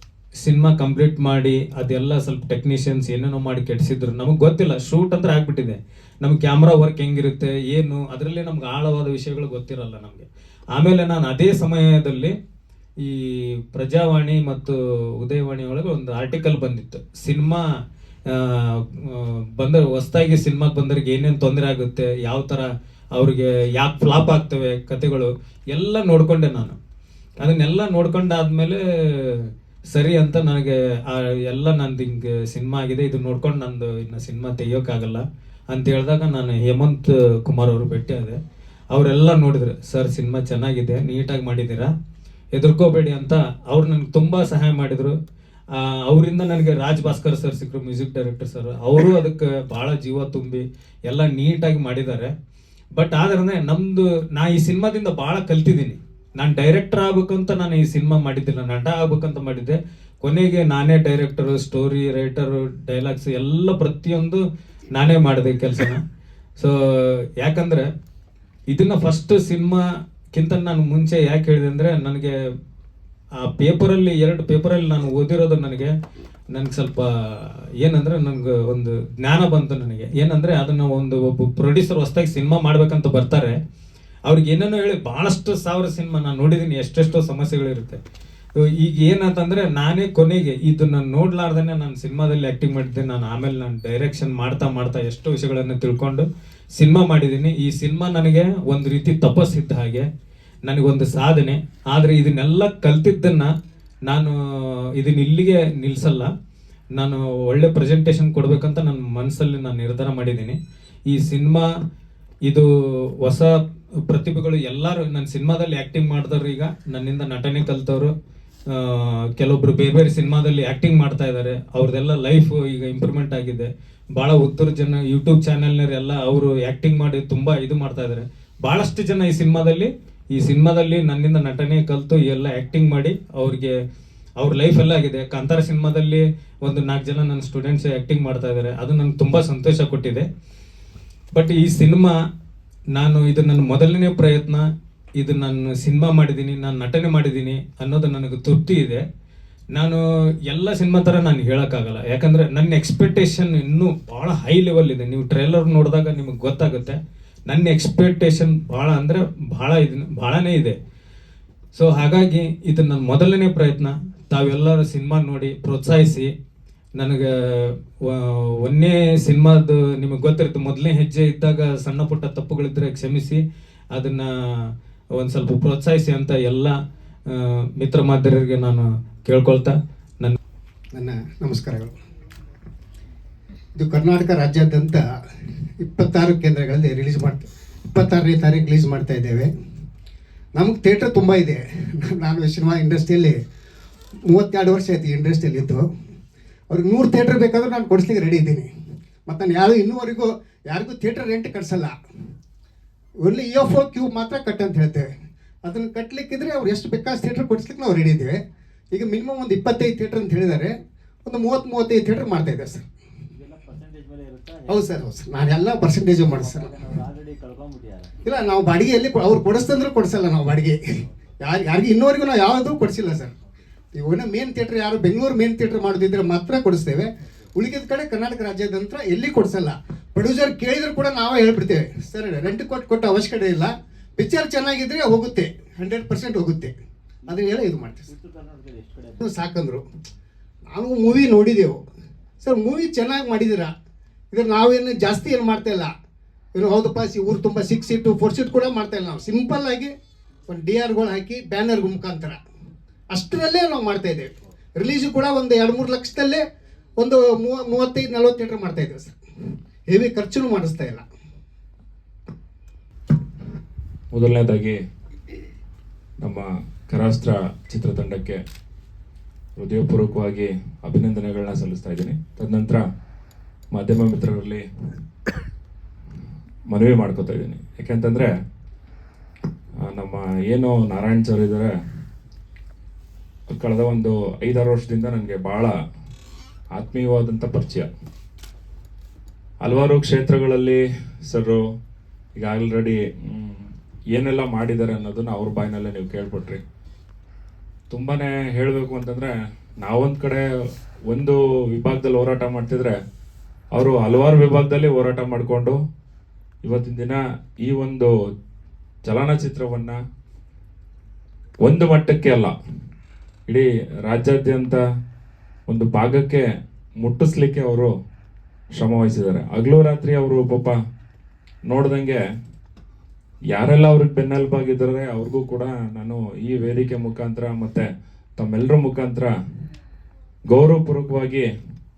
ಸಿನಿಮಾ ಕಂಪ್ಲೀಟ್ ಮಾಡಿ ಅದೆಲ್ಲ ಸ್ವಲ್ಪ ಟೆಕ್ನಿಷಿಯನ್ಸ್ ಏನೇನೋ ಮಾಡಿ ಕೆಡಿಸಿದ್ರು. ನಮಗೆ ಗೊತ್ತಿಲ್ಲ, ಶೂಟ್ ಅಂದ್ರೆ ಆಗ್ಬಿಟ್ಟಿದೆ, ನಮ್ಗೆ ಕ್ಯಾಮ್ರಾ ವರ್ಕ್ ಹೆಂಗಿರುತ್ತೆ ಏನು ಅದರಲ್ಲಿ ನಮ್ಗೆ ಆಳವಾದ ವಿಷಯಗಳು ಗೊತ್ತಿರಲ್ಲ ನಮಗೆ. ಆಮೇಲೆ ನಾನು ಅದೇ ಸಮಯದಲ್ಲಿ ಈ ಪ್ರಜಾವಾಣಿ ಮತ್ತು ಉದಯವಾಣಿ ಒಳಗೆ ಒಂದು ಆರ್ಟಿಕಲ್ ಬಂದಿತ್ತು, ಸಿನಿಮಾ ಹೊಸದಾಗಿ ಸಿನಿಮಾಗೆ ಬಂದವ್ರಿಗೆ ಏನೇನು ತೊಂದರೆ ಆಗುತ್ತೆ, ಯಾವ ಥರ ಅವ್ರಿಗೆ ಯಾಕೆ ಫ್ಲಾಪ್ ಆಗ್ತವೆ ಕತೆಗಳು ಎಲ್ಲ ನೋಡ್ಕೊಂಡೆ ನಾನು. ಅದನ್ನೆಲ್ಲ ನೋಡ್ಕೊಂಡಾದ್ಮೇಲೆ ಸರಿ ಅಂತ ನನಗೆ ಎಲ್ಲ ನಂದು ಹಿಂಗೆ ಸಿನಿಮಾ ಆಗಿದೆ, ಇದು ನೋಡ್ಕೊಂಡು ನಂದು ಇನ್ನು ಸಿನಿಮಾ ತೆಗಿಯೋಕ್ಕಾಗಲ್ಲ ಅಂತ ಹೇಳಿದಾಗ ನಾನು ಹೇಮಂತ್ ಕುಮಾರ್ ಅವರು ಭೇಟಿ ಆದೆ. ಅವರೆಲ್ಲ ನೋಡಿದ್ರು, ಸರ್ ಸಿನಿಮಾ ಚೆನ್ನಾಗಿದೆ, ನೀಟಾಗಿ ಮಾಡಿದ್ದೀರಾ, ಹೆದರ್ಕೋಬೇಡಿ ಅಂತ ಅವ್ರು ನನಗೆ ತುಂಬ ಸಹಾಯ ಮಾಡಿದರು. ಅವರಿಂದ ನನಗೆ ರಾಜ್ ಭಾಸ್ಕರ್ ಸರ್ ಸಿಕ್ಕರು, ಮ್ಯೂಸಿಕ್ ಡೈರೆಕ್ಟರ್ ಸರ್. ಅವರು ಅದಕ್ಕೆ ಭಾಳ ಜೀವ ತುಂಬಿ ಎಲ್ಲ ನೀಟಾಗಿ ಮಾಡಿದ್ದಾರೆ. ಬಟ್ ಆದ್ರೆ ನಾ ಈ ಸಿನಿಮಾದಿಂದ ಭಾಳ ಕಲ್ತಿದ್ದೀನಿ. ನಾನು ಡೈರೆಕ್ಟರ್ ಆಗ್ಬೇಕಂತ ನಾನು ಈ ಸಿನಿಮಾ ಮಾಡಿದ್ದಿಲ್ಲ, ನಟ ಆಗ್ಬೇಕಂತ ಮಾಡಿದ್ದೆ. ಕೊನೆಗೆ ನಾನೇ ಡೈರೆಕ್ಟರು, ಸ್ಟೋರಿ ರೈಟರು, ಡೈಲಾಗ್ಸ್ ಎಲ್ಲ ಪ್ರತಿಯೊಂದು ನಾನೇ ಮಾಡಿದೆ ಕೆಲಸನ. ಸೊ ಯಾಕಂದರೆ ಇದನ್ನು ಫಸ್ಟ್ ಸಿನಿಮಾಕ್ಕಿಂತ ನಾನು ಮುಂಚೆ ಯಾಕೆ ಹೇಳಿದೆ ಅಂದರೆ, ನನಗೆ ಆ ಪೇಪರಲ್ಲಿ 2 ಪೇಪರಲ್ಲಿ ನಾನು ಓದಿರೋದು ನನಗೆ ಸ್ವಲ್ಪ ಏನಂದರೆ ನನಗೆ ಒಂದು ಜ್ಞಾನ ಬಂತು ನನಗೆ. ಏನಂದರೆ ಅದನ್ನು ಒಬ್ಬ ಪ್ರೊಡ್ಯೂಸರ್ ಹೊಸದಾಗಿ ಸಿನಿಮಾ ಮಾಡ್ಬೇಕಂತ ಬರ್ತಾರೆ, ಅವ್ರಿಗೆ ಏನೇನೋ ಹೇಳಿ ಭಾಳಷ್ಟು ಸಾವಿರ ಸಿನಿಮಾ ನಾನು ನೋಡಿದ್ದೀನಿ, ಎಷ್ಟೆಷ್ಟೋ ಸಮಸ್ಯೆಗಳಿರುತ್ತೆ. ಈಗ ಏನಂತಂದರೆ ನಾನೇ ಕೊನೆಗೆ ಇದನ್ನು ನೋಡ್ಲಾರ್ದೇ ನಾನು ಸಿನಿಮಾದಲ್ಲಿ ಆ್ಯಕ್ಟಿಂಗ್ ಮಾಡಿದ್ದೆ. ಆಮೇಲೆ ನಾನು ಡೈರೆಕ್ಷನ್ ಮಾಡ್ತಾ ಎಷ್ಟೋ ವಿಷಯಗಳನ್ನು ತಿಳ್ಕೊಂಡು ಸಿನಿಮಾ ಮಾಡಿದ್ದೀನಿ. ಈ ಸಿನಿಮಾ ನನಗೆ ಒಂದು ರೀತಿ ತಪಸ್ಸಿದ್ದ ಹಾಗೆ, ನನಗೊಂದು ಸಾಧನೆ. ಆದರೆ ಇದನ್ನೆಲ್ಲ ಕಲ್ತಿದ್ದನ್ನು ನಾನು ಇದನ್ನ ಇಲ್ಲಿಗೆ ನಿಲ್ಲಿಸಲ್ಲ, ನಾನು ಒಳ್ಳೆ ಪ್ರೆಸೆಂಟೇಷನ್ ಕೊಡಬೇಕಂತ ನನ್ನ ಮನಸ್ಸಲ್ಲಿ ನಾನು ನಿರ್ಧಾರ ಮಾಡಿದ್ದೀನಿ. ಈ ಸಿನಿಮಾ ಇದು ಹೊಸ ಪ್ರತಿಭೆಗಳು ಎಲ್ಲರೂ ನನ್ನ ಸಿನಿಮಾದಲ್ಲಿ ಆ್ಯಕ್ಟಿಂಗ್ ಮಾಡಿದವರು, ಈಗ ನನ್ನಿಂದ ನಟನೆ ಕಲ್ತವರು, ಕೆಲವೊಬ್ರು ಬೇರೆ ಬೇರೆ ಸಿನಿಮಾದಲ್ಲಿ ಆ್ಯಕ್ಟಿಂಗ್ ಮಾಡ್ತಾ ಇದ್ದಾರೆ. ಅವ್ರದ್ದೆಲ್ಲ ಲೈಫ್ ಈಗ ಇಂಪ್ರೂವ್ಮೆಂಟ್ ಆಗಿದೆ. ಭಾಳ ಉತ್ತರ ಜನ ಯೂಟ್ಯೂಬ್ ಚಾನೆಲ್ನವರೆಲ್ಲ ಅವರು ಆ್ಯಕ್ಟಿಂಗ್ ಮಾಡಿ ತುಂಬ ಇದು ಮಾಡ್ತಾ ಇದ್ದಾರೆ. ಭಾಳಷ್ಟು ಜನ ಈ ಸಿನಿಮಾದಲ್ಲಿ ನನ್ನಿಂದ ನಟನೆ ಕಲಿತು ಎಲ್ಲ ಆ್ಯಕ್ಟಿಂಗ್ ಮಾಡಿ ಅವ್ರ ಲೈಫ್ ಎಲ್ಲ ಆಗಿದೆ. ಕಾಂತಾರ ಸಿನಿಮಾದಲ್ಲಿ ಒಂದು 4 ಜನ ನನ್ನ ಸ್ಟೂಡೆಂಟ್ಸ್ ಆ್ಯಕ್ಟಿಂಗ್ ಮಾಡ್ತಾ ಇದ್ದಾರೆ, ಅದು ನನಗೆ ತುಂಬ ಸಂತೋಷ ಕೊಟ್ಟಿದೆ. ಬಟ್ ಈ ಸಿನಿಮಾ ಇದು ನನ್ನ ಮೊದಲನೇ ಪ್ರಯತ್ನ, ಇದು ನಾನು ಸಿನಿಮಾ ಮಾಡಿದ್ದೀನಿ, ನಾನು ನಟನೆ ಮಾಡಿದ್ದೀನಿ ಅನ್ನೋದು ನನಗೆ ತೃಪ್ತಿ ಇದೆ. ನಾನು ಎಲ್ಲ ಸಿನಿಮಾ ಥರ ನಾನು ಹೇಳೋಕ್ಕಾಗಲ್ಲ, ಯಾಕಂದರೆ ನನ್ನ ಎಕ್ಸ್ಪೆಕ್ಟೇಷನ್ ಇನ್ನೂ ಭಾಳ ಹೈ ಲೆವೆಲ್ ಇದೆ. ನೀವು ಟ್ರೇಲರ್ ನೋಡಿದಾಗ ನಿಮಗೆ ಗೊತ್ತಾಗುತ್ತೆ ನನ್ನ ಎಕ್ಸ್ಪೆಕ್ಟೇಷನ್ ಭಾಳ ಅಂದರೆ ಭಾಳನೇ ಇದೆ. ಸೊ ಹಾಗಾಗಿ ಇದು ನನ್ನ ಮೊದಲನೇ ಪ್ರಯತ್ನ. ತಾವೆಲ್ಲರೂ ಸಿನಿಮಾ ನೋಡಿ ಪ್ರೋತ್ಸಾಹಿಸಿ. ನನಗೆ ಒಂದೇ ಸಿನಿಮಾದು ನಿಮಗೆ ಗೊತ್ತಿರುತ್ತೆ, ಮೊದಲನೇ ಹೆಜ್ಜೆ ಇದ್ದಾಗ ಸಣ್ಣ ಪುಟ್ಟ ತಪ್ಪುಗಳಿದ್ದರೆ ಕ್ಷಮಿಸಿ, ಅದನ್ನು ಒಂದು ಸ್ವಲ್ಪ ಪ್ರೋತ್ಸಾಹಿಸಿ ಅಂತ ಎಲ್ಲ ಮಿತ್ರ ಮಾಧ್ಯಮರಿಗೆ ನಾನು ಕೇಳ್ಕೊಳ್ತಾ ನನ್ನ ನಮಸ್ಕಾರಗಳು. ಇದು ಕರ್ನಾಟಕ ರಾಜ್ಯಾದ್ಯಂತ 26 ಕೇಂದ್ರಗಳಲ್ಲಿ 26ನೇ ತಾರೀಕು ರಿಲೀಸ್ ಮಾಡ್ತಾ ಇದ್ದೇವೆ. ನಮಗೆ ಥಿಯೇಟ್ರ್ ತುಂಬ ಇದೆ. ನಾನು ಸಿನಿಮಾ ಇಂಡಸ್ಟ್ರಿಯಲ್ಲಿ 32 ವರ್ಷ ಆಯ್ತು ಇಂಡಸ್ಟ್ರಿಯಲ್ಲಿ ಇದ್ದು. ಅವ್ರಿಗೆ 100 ಥಿಯೇಟ್ರ್ ಬೇಕಾದರೂ ನಾನು ಕೊಡಿಸ್ಲಿಕ್ಕೆ ರೆಡಿ ಇದ್ದೀನಿ. ಮತ್ತು ನಾನು ಇನ್ನೂವರೆಗೂ ಯಾರಿಗೂ ಥಿಯೇಟ್ರ್ ರೆಂಟ್ ಕಟ್ಸಲ್ಲ. ಒಳ್ಳೆ EFO ಕ್ಯೂ ಮಾತ್ರ ಕಟ್ ಅಂತ ಹೇಳ್ತೇವೆ. ಅದನ್ನು ಕಟ್ಟಲಿಕ್ಕಿದ್ರೆ ಅವ್ರು ಎಷ್ಟು ಬೇಕಾದ ಥಿಯೇಟ್ರ್ ಕೊಡಿಸ್ಲಿಕ್ಕೆ ನಾವು ರೆಡಿ ಇದ್ದೇವೆ. ಈಗ ಮಿನಿಮಮ್ ಒಂದು 25 ಥಿಯೇಟ್ರ್ ಅಂತ ಹೇಳಿದ್ದಾರೆ. ಒಂದು 30-35 ಥಿಯೇಟ್ರ್ ಮಾಡ್ತಾ ಇದ್ದೇವೆ ಸರ್. ಹೌದು ಸರ್, ಹೌದು ಸರ್, ನಾನೆಲ್ಲ ಪರ್ಸೆಂಟೇಜು ಮಾಡಿ ಸರ್. ಇಲ್ಲ, ನಾವು ಬಾಡಿಗೆಯಲ್ಲಿ ಅವ್ರು ಕೊಡಿಸ್ತಂದ್ರೆ ಕೊಡಿಸಲ್ಲ. ನಾವು ಬಾಡಿಗೆ ಯಾರಿಗೆ ಇನ್ನೂವರೆಗೂ ನಾವು ಯಾವುದೂ ಕೊಡಿಸಿಲ್ಲ ಸರ್. ಇವನ್ನ ಮೇನ್ ಥಿಯೇಟ್ರ್ ಯಾರು ಬೆಂಗಳೂರು ಮೇನ್ ಥಿಯೇಟ್ರ್ ಮಾಡೋದಿದ್ರೆ ಮಾತ್ರ ಕೊಡಿಸ್ತೇವೆ. ಉಳಿದ ಕಡೆ ಕರ್ನಾಟಕ ರಾಜ್ಯಾದ್ಯಂತ ಎಲ್ಲಿ ಕೊಡಿಸಲ್ಲ. ಪ್ರೊಡ್ಯೂಸರ್ ಕೇಳಿದ್ರು ಕೂಡ ನಾವೇ ಹೇಳ್ಬಿಡ್ತೇವೆ ಸರ್, ರೆಂಟ್ ಕೊಟ್ಟು ಅವಶ್ಯಕತೆ ಇಲ್ಲ, ಪಿಕ್ಚರ್ ಚೆನ್ನಾಗಿದ್ರೆ ಹೋಗುತ್ತೆ, 100% ಹೋಗುತ್ತೆ. ಅದನ್ನೆಲ್ಲ ಇದು ಮಾಡ್ತೀವಿ ಸಾಕಂದ್ರು. ನಾವು ಮೂವಿ ನೋಡಿದೆವು ಸರ್, ಮೂವಿ ಚೆನ್ನಾಗಿ ಮಾಡಿದ್ದೀರಾ. ಇದ್ರ ನಾವೇನು ಜಾಸ್ತಿ ಏನು ಮಾಡ್ತಾ ಇಲ್ಲ. ಏನು ಹೌದಪ್ಪ, ಊರು ತುಂಬ 6 ಸೀಟು 4 ಸೀಟ್ ಕೂಡ ಮಾಡ್ತಾ ಇಲ್ಲ. ನಾವು ಸಿಂಪಲ್ ಆಗಿ ಒಂದು DRಗಳು ಹಾಕಿ ಬ್ಯಾನರ್ ಮುಖಾಂತರ ಅಷ್ಟರಲ್ಲೇ ನಾವು ಮಾಡ್ತಾ ಇದ್ದೇವೆ. ರಿಲೀಸು ಕೂಡ ಒಂದು 2-3 ಲಕ್ಷದಲ್ಲೇ ಒಂದು 35-40 ಥಿಯೇಟ್ರ್ ಮಾಡ್ತಾ ಇದ್ದೇವೆ ಸರ್. ಹೆವಿ ಖರ್ಚು ಮಾಡಿಸ್ತಾ ಇಲ್ಲ. ಮೊದಲನೇದಾಗಿ ನಮ್ಮ ಕರಾಸ್ತ್ರ ಚಿತ್ರತಂಡಕ್ಕೆ ಹೃದಯಪೂರ್ವಕವಾಗಿ ಅಭಿನಂದನೆಗಳನ್ನ ಸಲ್ಲಿಸ್ತಾ ಇದ್ದೀನಿ. ತದನಂತರ ಮಾಧ್ಯಮ ಮಿತ್ರರಲ್ಲಿ ಮನವಿ ಮಾಡ್ಕೋತಾ ಇದ್ದೀನಿ. ಯಾಕೆಂತಂದರೆ ನಮ್ಮ ಏನು ನಾರಾಯಣ್ ಸರ್ ಇದ್ದಾರೆ, ಕಳೆದ ಒಂದು 5-6 ವರ್ಷದಿಂದ ನನಗೆ ಭಾಳ ಆತ್ಮೀಯವಾದಂಥ ಪರಿಚಯ. ಹಲವಾರು ಕ್ಷೇತ್ರಗಳಲ್ಲಿ ಸರ್ ಈಗ ಆಲ್ರೆಡಿ ಏನೆಲ್ಲ ಮಾಡಿದ್ದಾರೆ ಅನ್ನೋದನ್ನ ಅವ್ರ ಬಾಯಿನಲ್ಲೇ ನೀವು ಕೇಳ್ಬಿಟ್ರಿ. ತುಂಬಾ ಹೇಳಬೇಕು ಅಂತಂದರೆ, ನಾವೊಂದು ಕಡೆ ಒಂದು ವಿಭಾಗದಲ್ಲಿ ಹೋರಾಟ ಮಾಡ್ತಿದ್ರೆ ಅವರು ಹಲವಾರು ವಿಭಾಗದಲ್ಲಿ ಹೋರಾಟ ಮಾಡಿಕೊಂಡು ಇವತ್ತಿನ ದಿನ ಈ ಒಂದು ಚಲನಚಿತ್ರವನ್ನು ಒಂದು ಮಟ್ಟಕ್ಕೆ ಅಲ್ಲ, ಇಡೀ ರಾಜ್ಯಾದ್ಯಂತ ಒಂದು ಭಾಗಕ್ಕೆ ಮುಟ್ಟಿಸ್ಲಿಕ್ಕೆ ಅವರು ಶ್ರಮ ವಹಿಸಿದ್ದಾರೆ. ಹಗಲು ರಾತ್ರಿ ಅವರು ಪಾಪ ನೋಡ್ದಂಗೆ ಯಾರೆಲ್ಲ ಅವ್ರಿಗೆ ಬೆನ್ನೆಲುಬಾಗಿದ್ದಾರೆ ಅವ್ರಿಗೂ ಕೂಡ ನಾನು ಈ ವೇದಿಕೆ ಮುಖಾಂತರ ಮತ್ತು ತಮ್ಮೆಲ್ಲರ ಮುಖಾಂತರ ಗೌರವಪೂರ್ವಕವಾಗಿ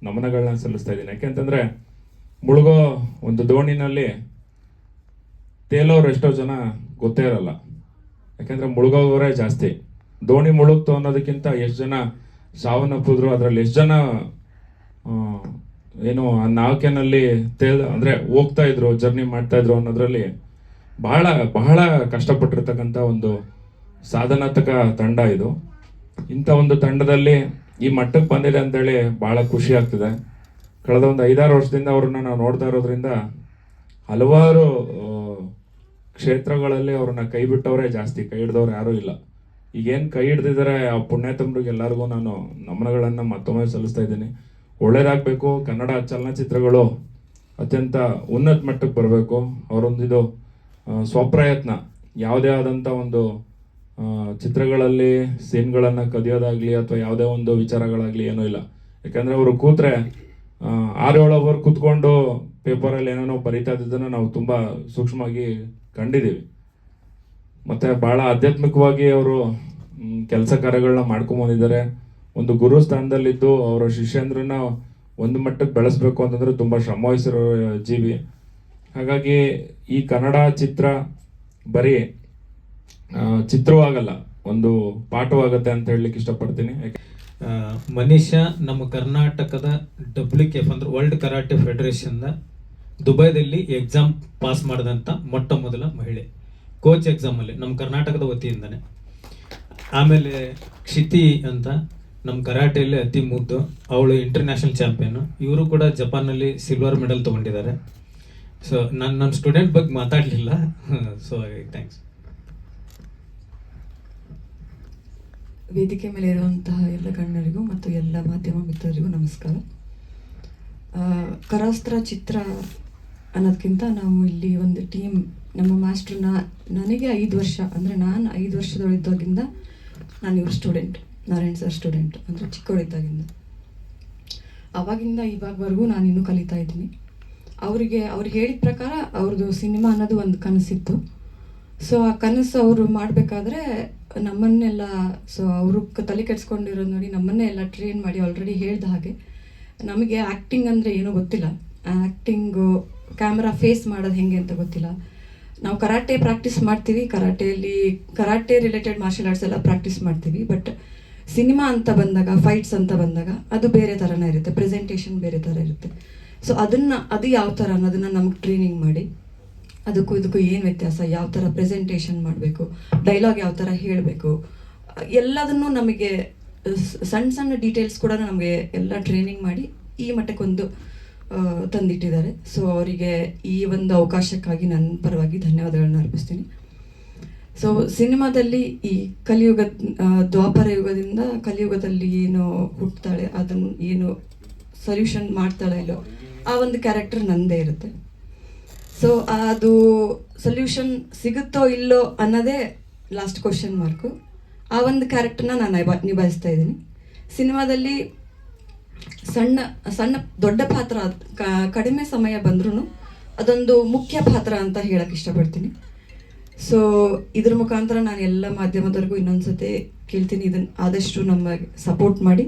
ನಮನಗಳನ್ನ ಸಲ್ಲಿಸ್ತಾ ಇದ್ದೀನಿ. ಯಾಕೆಂತಂದರೆ ಮುಳುಗೋ ಒಂದು ದೋಣಿನಲ್ಲಿ ತೇಲೋರು ಎಷ್ಟೋ ಜನ ಗೊತ್ತೇ ಇರಲ್ಲ. ಯಾಕೆಂದರೆ ಮುಳುಗೋವರೇ ಜಾಸ್ತಿ. ದೋಣಿ ಮುಳುಗ್ತು ಅನ್ನೋದಕ್ಕಿಂತ ಎಷ್ಟು ಜನ ಸಾವನ್ನಪ್ಪಿದ್ರು, ಅದರಲ್ಲಿ ಎಷ್ಟು ಜನ ಏನು ಆ ನಾವಿಕೆನಲ್ಲಿ ಅಂದರೆ ಹೋಗ್ತಾ ಇದ್ರು, ಜರ್ನಿ ಮಾಡ್ತಾ ಇದ್ರು ಅನ್ನೋದ್ರಲ್ಲಿ ಬಹಳ ಬಹಳ ಕಷ್ಟಪಟ್ಟಿರ್ತಕ್ಕಂಥ ಒಂದು ಸಾಧನಾತ್ಮಕ ತಂಡ ಇದು. ಇಂಥ ಒಂದು ತಂಡದಲ್ಲಿ ಈ ಮಟ್ಟಕ್ಕೆ ಬಂದಿದೆ ಅಂತೇಳಿ ಭಾಳ ಖುಷಿ ಆಗ್ತಿದೆ. ಕಳೆದ ಒಂದು 5-6 ವರ್ಷದಿಂದ ಅವ್ರನ್ನ ನಾವು ನೋಡ್ತಾ ಇರೋದ್ರಿಂದ ಹಲವಾರು ಕ್ಷೇತ್ರಗಳಲ್ಲಿ ಅವ್ರನ್ನ ಕೈ ಬಿಟ್ಟವರೇ ಜಾಸ್ತಿ, ಕೈ ಹಿಡ್ದವ್ರು ಯಾರೂ ಇಲ್ಲ. ಈಗೇನು ಕೈ ಹಿಡ್ದಿದ್ದಾರೆ ಆ ಪುಣ್ಯಾತಮರಿಗೆ ಎಲ್ಲರಿಗೂ ನಾನು ನಮನಗಳನ್ನು ಮತ್ತೊಮ್ಮೆ ಸಲ್ಲಿಸ್ತಾ ಇದ್ದೀನಿ. ಒಳ್ಳೇದಾಗಬೇಕು. ಕನ್ನಡ ಚಲನಚಿತ್ರಗಳು ಅತ್ಯಂತ ಉನ್ನತ ಮಟ್ಟಕ್ಕೆ ಬರಬೇಕು. ಅವರೊಂದಿದು ಸ್ವಪ್ರಯತ್ನ, ಯಾವುದೇ ಆದಂಥ ಒಂದು ಚಿತ್ರಗಳಲ್ಲಿ ಸೀನ್ಗಳನ್ನು ಕದಿಯೋದಾಗಲಿ ಅಥವಾ ಯಾವುದೇ ಒಂದು ವಿಚಾರಗಳಾಗಲಿ ಏನೂ ಇಲ್ಲ. ಯಾಕಂದರೆ ಅವರು ಕೂತ್ರೆ 6-7 ಅವರ್ ಕೂತ್ಕೊಂಡು ಪೇಪರಲ್ಲಿ ಏನೇನೋ ಬರಿತಾ ಇದ್ದದನ್ನು ನಾವು ತುಂಬ ಸೂಕ್ಷ್ಮವಾಗಿ ಕಂಡಿದ್ದೀವಿ. ಮತ್ತು ಭಾಳ ಆಧ್ಯಾತ್ಮಿಕವಾಗಿ ಅವರು ಕೆಲಸ ಕಾರ್ಯಗಳನ್ನ ಮಾಡ್ಕೊಂಬಂದಿದ್ದಾರೆ. ಒಂದು ಗುರು ಸ್ಥಾನದಲ್ಲಿದ್ದು ಅವರ ಶಿಷ್ಯಂದ್ರನ್ನ ಒಂದು ಮಟ್ಟಕ್ಕೆ ಬೆಳೆಸಬೇಕು ಅಂತಂದರೆ ತುಂಬ ಶ್ರಮ ವಹಿಸಿರೋ ಜೀವಿ. ಹಾಗಾಗಿ ಈ ಕನ್ನಡ ಚಿತ್ರ ಬರೀ ಚಿತ್ರವಾಗಲ್ಲ, ಒಂದು ಪಾಠವಾಗುತ್ತೆ ಅಂತ ಹೇಳಲಿಕ್ಕೆ ಇಷ್ಟಪಡ್ತೀನಿ. ಮನೀಷಾ ನಮ್ಮ ಕರ್ನಾಟಕದ WKF ಅಂದ್ರೆ ವರ್ಲ್ಡ್ ಕರಾಟೆ ಫೆಡರೇಷನ್ನ ದುಬೈದಲ್ಲಿ ಎಕ್ಸಾಮ್ ಪಾಸ್ ಮಾಡಿದಂಥ ಮೊಟ್ಟ ಮೊದಲ ಮಹಿಳೆ, ಕೋಚ್ ಎಕ್ಸಾಮಲ್ಲಿ ನಮ್ಮ ಕರ್ನಾಟಕದ ವತಿಯಿಂದನೇ. ಆಮೇಲೆ ಕ್ಷಿತಿ ಅಂತ ನಮ್ಮ ಕರಾಟೆಯಲ್ಲಿ ಅತಿ ಮುದ್ದು, ಅವಳು ಇಂಟರ್ನ್ಯಾಷನಲ್ ಚಾಂಪಿಯನ್. ಇವರು ಕೂಡ ಜಪಾನಲ್ಲಿ ಸಿಲ್ವರ್ ಮೆಡಲ್ ತೊಗೊಂಡಿದ್ದಾರೆ. ಸೊ ನನ್ನ ಸ್ಟೂಡೆಂಟ್ ಬಗ್ಗೆ ಮಾತಾಡಲಿಲ್ಲ. So thanks. ವೇದಿಕೆ ಮೇಲೆ ಇರುವಂತಹ ಎಲ್ಲ ಗಣ್ಯರಿಗೂ ಮತ್ತು ಎಲ್ಲ ಮಾಧ್ಯಮ ಮಿತ್ರರಿಗೂ ನಮಸ್ಕಾರ. ಕರಾಸ್ತ್ರ ಚಿತ್ರ ಅನ್ನೋದಕ್ಕಿಂತ ನಾವು ಇಲ್ಲಿ ಒಂದು ಟೀಮ್, ನಮ್ಮ ಮಾಸ್ಟ್ರನ್ನ ನನಗೆ 5 ವರ್ಷ ಅಂದರೆ ನಾನು 5 ವರ್ಷದೊಳಿದ್ದಾಗಿಂದ ನಾನು ಇವ್ರ ಸ್ಟೂಡೆಂಟ್, ನಾರಾಯಣ್ ಸರ್ ಸ್ಟೂಡೆಂಟ್, ಅಂದರೆ ಚಿಕ್ಕವಳಿದ್ದಾಗಿಂದ ಆವಾಗಿಂದ ಇವಾಗವರೆಗೂ ನಾನು ಇನ್ನೂ ಕಲಿತಾ ಇದ್ದೀನಿ. ಅವ್ರು ಹೇಳಿದ ಪ್ರಕಾರ ಅವ್ರದ್ದು ಸಿನಿಮಾ ಅನ್ನೋದು ಒಂದು ಕನಸಿತ್ತು. ಸೊ ಆ ಕನಸು ಅವರು ಮಾಡಬೇಕಾದ್ರೆ ನಮ್ಮನ್ನೆಲ್ಲ, ಸೊ ಅವರು ತಲೆ ಕೆಡಿಸ್ಕೊಂಡಿರೋದು ನೋಡಿ ನಮ್ಮನ್ನೇ ಎಲ್ಲ ಟ್ರೈನ್ ಮಾಡಿ, ಆಲ್ರೆಡಿ ಹೇಳ್ದ ಹಾಗೆ ನಮಗೆ ಆ್ಯಕ್ಟಿಂಗ್ ಅಂದರೆ ಏನೂ ಗೊತ್ತಿಲ್ಲ. ಆ್ಯಕ್ಟಿಂಗು, ಕ್ಯಾಮ್ರಾ ಫೇಸ್ ಮಾಡೋದು ಹೆಂಗೆ ಅಂತ ಗೊತ್ತಿಲ್ಲ. ನಾವು ಕರಾಟೆ ಪ್ರಾಕ್ಟೀಸ್ ಮಾಡ್ತೀವಿ, ಕರಾಟೆ ರಿಲೇಟೆಡ್ ಮಾರ್ಷಲ್ ಆರ್ಟ್ಸ್ ಎಲ್ಲ ಪ್ರಾಕ್ಟೀಸ್ ಮಾಡ್ತೀವಿ. ಬಟ್ ಸಿನಿಮಾ ಅಂತ ಬಂದಾಗ, ಫೈಟ್ಸ್ ಅಂತ ಬಂದಾಗ ಅದು ಬೇರೆ ಥರನೇ ಇರುತ್ತೆ, ಪ್ರೆಸೆಂಟೇಷನ್ ಬೇರೆ ಥರ ಇರುತ್ತೆ. ಸೊ ಅದು ಯಾವ ಥರ ಅನ್ನೋದನ್ನು ನಮಗೆ ಟ್ರೈನಿಂಗ್ ಮಾಡಿ ಅದಕ್ಕೂ ಇದಕ್ಕೂ ಏನು ವ್ಯತ್ಯಾಸ, ಯಾವ ಥರ ಪ್ರೆಸೆಂಟೇಷನ್ ಮಾಡಬೇಕು, ಡೈಲಾಗ್ ಯಾವ ಥರ ಹೇಳಬೇಕು, ಎಲ್ಲದನ್ನೂ ನಮಗೆ ಸಣ್ಣ ಸಣ್ಣ ಡೀಟೇಲ್ಸ್ ಕೂಡ ನಮಗೆ ಎಲ್ಲ ಟ್ರೈನಿಂಗ್ ಮಾಡಿ ಈ ಮಟ್ಟಕ್ಕೊಂದು ತಂದಿಟ್ಟಿದ್ದಾರೆ. ಸೊ ಅವರಿಗೆ ಈ ಒಂದು ಅವಕಾಶಕ್ಕಾಗಿ ನನ್ನ ಪರವಾಗಿ ಧನ್ಯವಾದಗಳನ್ನ ಅರ್ಪಿಸ್ತೀನಿ. ಸೊ ಸಿನಿಮಾದಲ್ಲಿ ಈ ಕಲಿಯುಗ, ದ್ವಾಪರ ಯುಗದಿಂದ ಕಲಿಯುಗದಲ್ಲಿ ಏನು ಹುಟ್ಟುತ್ತಾಳೆ, ಅದನ್ನು ಏನು ಸೊಲ್ಯೂಷನ್ ಮಾಡ್ತಾಳೆ ಇಲ್ಲೋ ಆ ಒಂದು ಕ್ಯಾರೆಕ್ಟರ್ ನನ್ನದೇ ಇರುತ್ತೆ. ಸೊ ಅದು ಸೊಲ್ಯೂಷನ್ ಸಿಗುತ್ತೋ ಇಲ್ಲೋ ಅನ್ನೋದೇ ಲಾಸ್ಟ್ ಕ್ವಶನ್ ಮಾರ್ಕು. ಆ ಒಂದು ಕ್ಯಾರೆಕ್ಟರ್ನ ನಾನು ನಿಭಾಯಿಸ್ತಾ ಇದ್ದೀನಿ. ಸಿನಿಮಾದಲ್ಲಿ ಸಣ್ಣ ದೊಡ್ಡ ಪಾತ್ರ, ಕಡಿಮೆ ಸಮಯ ಬಂದ್ರೂ ಅದೊಂದು ಮುಖ್ಯ ಪಾತ್ರ ಅಂತ ಹೇಳಕ್ಕೆ ಇಷ್ಟಪಡ್ತೀನಿ. ಸೊ ಇದ್ರ ಮುಖಾಂತರ ನಾನು ಎಲ್ಲ ಮಾಧ್ಯಮದವರೆಗೂ ಇನ್ನೊಂದ್ಸತಿ ಕೇಳ್ತೀನಿ, ಇದನ್ನು ಆದಷ್ಟು ನಮಗೆ ಸಪೋರ್ಟ್ ಮಾಡಿ,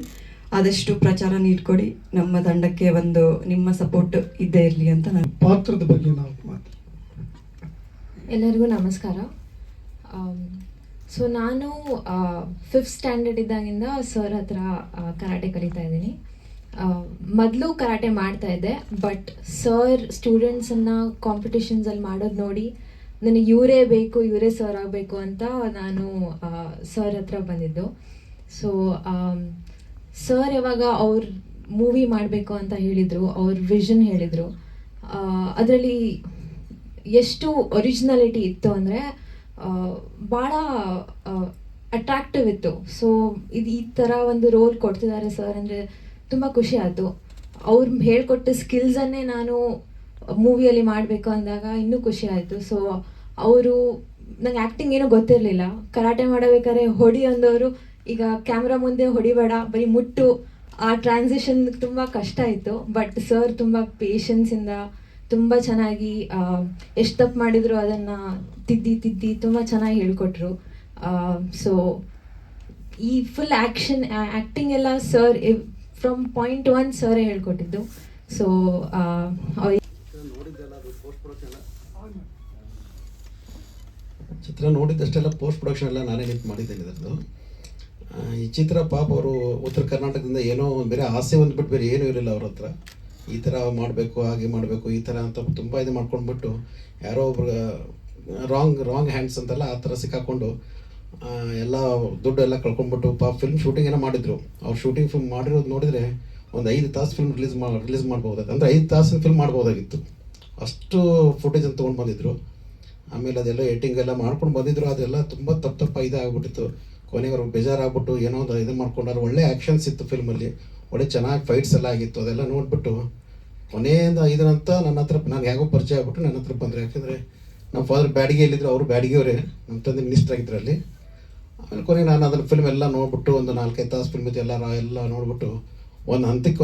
ಆದಷ್ಟು ಪ್ರಚಾರ ನೀಡ್ಕೊಡಿ, ನಮ್ಮ ತಂಡಕ್ಕೆ ಒಂದು ನಿಮ್ಮ ಸಪೋರ್ಟ್ ಇದ್ದೇ ಇರಲಿ ಅಂತ ನಾನು. ಪಾತ್ರದ ಬಗ್ಗೆ ನಾವು ಎಲ್ಲರಿಗೂ ನಮಸ್ಕಾರ. ಸೊ ನಾನು 5th ಸ್ಟ್ಯಾಂಡರ್ಡ್ ಇದ್ದಾಗಿಂದ ಸರ್ ಹತ್ರ ಕರಾಟೆ ಕಲಿತಾ ಇದ್ದೀನಿ. ಮೊದಲು ಕರಾಟೆ ಮಾಡ್ತಾ ಇದ್ದೆ, ಬಟ್ ಸರ್ ಸ್ಟೂಡೆಂಟ್ಸನ್ನು ಕಾಂಪಿಟಿಷನ್ಸಲ್ಲಿ ಮಾಡೋದು ನೋಡಿ ನನಗೆ ಇವರೇ ಬೇಕು, ಇವರೇ ಸರ್ ಆಗಬೇಕು ಅಂತ ನಾನು ಸರ್ ಹತ್ರ ಬಂದಿದ್ದು. ಸೊ ಸರ್ ಯಾವಾಗ ಅವ್ರ ಮೂವಿ ಮಾಡಬೇಕು ಅಂತ ಹೇಳಿದರು, ಅವ್ರ ವಿಷನ್ ಹೇಳಿದರು, ಅದರಲ್ಲಿ ಎಷ್ಟು ಒರಿಜಿನಾಲಿಟಿ ಇತ್ತು ಅಂದರೆ ಭಾಳ ಅಟ್ರಾಕ್ಟಿವ್ ಇತ್ತು. ಸೊ ಈ ಥರ ಒಂದು ರೋಲ್ ಕೊಡ್ತಿದ್ದಾರೆ ಸರ್ ಅಂದರೆ ತುಂಬ ಖುಷಿ ಆಯಿತು. ಅವ್ರು ಹೇಳಿಕೊಟ್ಟ ಸ್ಕಿಲ್ಸನ್ನೇ ನಾನು ಮೂವಿಯಲ್ಲಿ ಮಾಡಬೇಕು ಅಂದಾಗ ಇನ್ನೂ ಖುಷಿ ಆಯಿತು. ಸೊ ಅವರು, ನಂಗೆ ಆ್ಯಕ್ಟಿಂಗ್ ಏನೂ ಗೊತ್ತಿರಲಿಲ್ಲ, ಕರಾಟೆ ಮಾಡಬೇಕಾದ್ರೆ ಹೊಡಿ ಅಂದವರು ಈಗ ಕ್ಯಾಮ್ರಾ ಮುಂದೆ ಹೊಡಿಬೇಡ, ಬರೀ ಮುಟ್ಟು, ಆ ಟ್ರಾನ್ಸಿಷನ್ ತುಂಬ ಕಷ್ಟ ಇತ್ತು. ಬಟ್ ಸರ್ ತುಂಬ ಪೇಷನ್ಸಿಂದ ತುಂಬ ಚೆನ್ನಾಗಿ ಎಷ್ಟು ತಪ್ಪು ಮಾಡಿದ್ರು ಅದನ್ನು ತಿದ್ದಿ ತುಂಬ ಚೆನ್ನಾಗಿ ಹೇಳ್ಕೊಟ್ರು. ಸೊ ಈ ಫುಲ್ ಆ್ಯಕ್ಟಿಂಗ್ ಎಲ್ಲ ಸರ್ ಫ್ರಮ್ ಪಾಯಿಂಟ್ 1 ಸರೇ ಹೇಳ್ಕೊಟ್ಟಿದ್ದು. ಸೊ ಚಿತ್ರ ನೋಡಿದ್ದಷ್ಟೆಲ್ಲ ಪೋಸ್ಟ್ ಪ್ರೊಡಕ್ಷನ್ ಎಲ್ಲ ನಾನೇ ನಿಂತು ಮಾಡಿದ್ದೇನೆ ಇದರದ್ದು. ಈ ಚಿತ್ರ ಪಾಪ ಅವರು ಉತ್ತರ ಕರ್ನಾಟಕದಿಂದ ಏನೋ ಬೇರೆ ಆಸೆ ಒಂದ್ಬಿಟ್ಟು ಬೇರೆ ಏನೂ ಇರಲಿಲ್ಲ ಅವ್ರ ಹತ್ರ. ಈ ಥರ ಮಾಡಬೇಕು, ಹಾಗೆ ಮಾಡಬೇಕು, ಈ ಥರ ಅಂತ ತುಂಬ ಇದು ಮಾಡ್ಕೊಂಡ್ಬಿಟ್ಟು ಯಾರೋ ಒಬ್ರು ರಾಂಗ್ ಹ್ಯಾಂಡ್ಸ್ ಅಂತೆಲ್ಲ ಆ ಥರ ಸಿಕ್ಕಾಕೊಂಡು ಎಲ್ಲ ದುಡ್ಡು ಎಲ್ಲ ಕಳ್ಕೊಂಡ್ಬಿಟ್ಟು ಪಾಪ ಫಿಲ್ಮ್ ಶೂಟಿಂಗ್ ಏನೋ ಮಾಡಿದ್ರು. ಅವ್ರು ಶೂಟಿಂಗ್ ಫಿಲ್ಮ್ ಮಾಡಿರೋದು ನೋಡಿದರೆ ಒಂದು 5 ತಾಸು ಫಿಲ್ಮ್ ರಿಲೀಸ್ ಮಾಡ್ಬೋದಾಗಿತ್ತು, ಅಂದರೆ 5 ತಾಸಿನ ಫಿಲ್ಮ್ ಮಾಡ್ಬೋದಾಗಿತ್ತು, ಅಷ್ಟು ಫುಟೇಜನ್ನು ತೊಗೊಂಡು ಬಂದಿದ್ರು. ಆಮೇಲೆ ಅದೆಲ್ಲ ಎಡಿಟಿಂಗ್ ಎಲ್ಲ ಮಾಡ್ಕೊಂಡು ಬಂದಿದ್ರು, ಅದೆಲ್ಲ ತುಂಬ ತಪ್ಪು ಇದಾಗ್ಬಿಟ್ಟಿತ್ತು. ಕೊನೆಗೆ ಅವ್ರಿಗೆ ಬೇಜಾರಾಗ್ಬಿಟ್ಟು ಏನೋ ಒಂದು ಇದು ಮಾಡ್ಕೊಂಡಾರು. ಒಳ್ಳೆ ಆ್ಯಕ್ಷನ್ಸ್ ಇತ್ತು ಫಿಲ್ಮಲ್ಲಿ, ಒಳ್ಳೆ ಚೆನ್ನಾಗಿ ಫೈಟ್ಸ್ ಎಲ್ಲ ಆಗಿತ್ತು. ಅದೆಲ್ಲ ನೋಡಿಬಿಟ್ಟು ಕೊನೆಯಿಂದ ಇದರಂತ ನನ್ನ ಹತ್ರ, ನಾನು ಹೇಗೋ ಪರಿಚಯ ಆಗ್ಬಿಟ್ಟು ನನ್ನ ಹತ್ರ ಬಂದರು. ಯಾಕೆಂದರೆ ನಮ್ಮ ಫಾದರ್ ಬ್ಯಾಡಿಗೆಯಲ್ಲಿದ್ದರು, ಅವರು ಬ್ಯಾಡಿಗೆಯವರೇ, ನಮ್ಮ ತಂದೆ ಮಿನಿಸ್ಟರ್ ಆಗಿದ್ರು ಅಲ್ಲಿ. ಆಮೇಲೆ ಕೊನೆಗೆ ನಾನು ಅದನ್ನು ಫಿಲ್ಮ್ ಎಲ್ಲ ನೋಡ್ಬಿಟ್ಟು ಒಂದು 4-5 ತಾಸು ಫಿಲ್ಮ್ ಇತ್ತು, ಎಲ್ಲ ನೋಡ್ಬಿಟ್ಟು ಒಂದು ಹಂತಕ್ಕೆ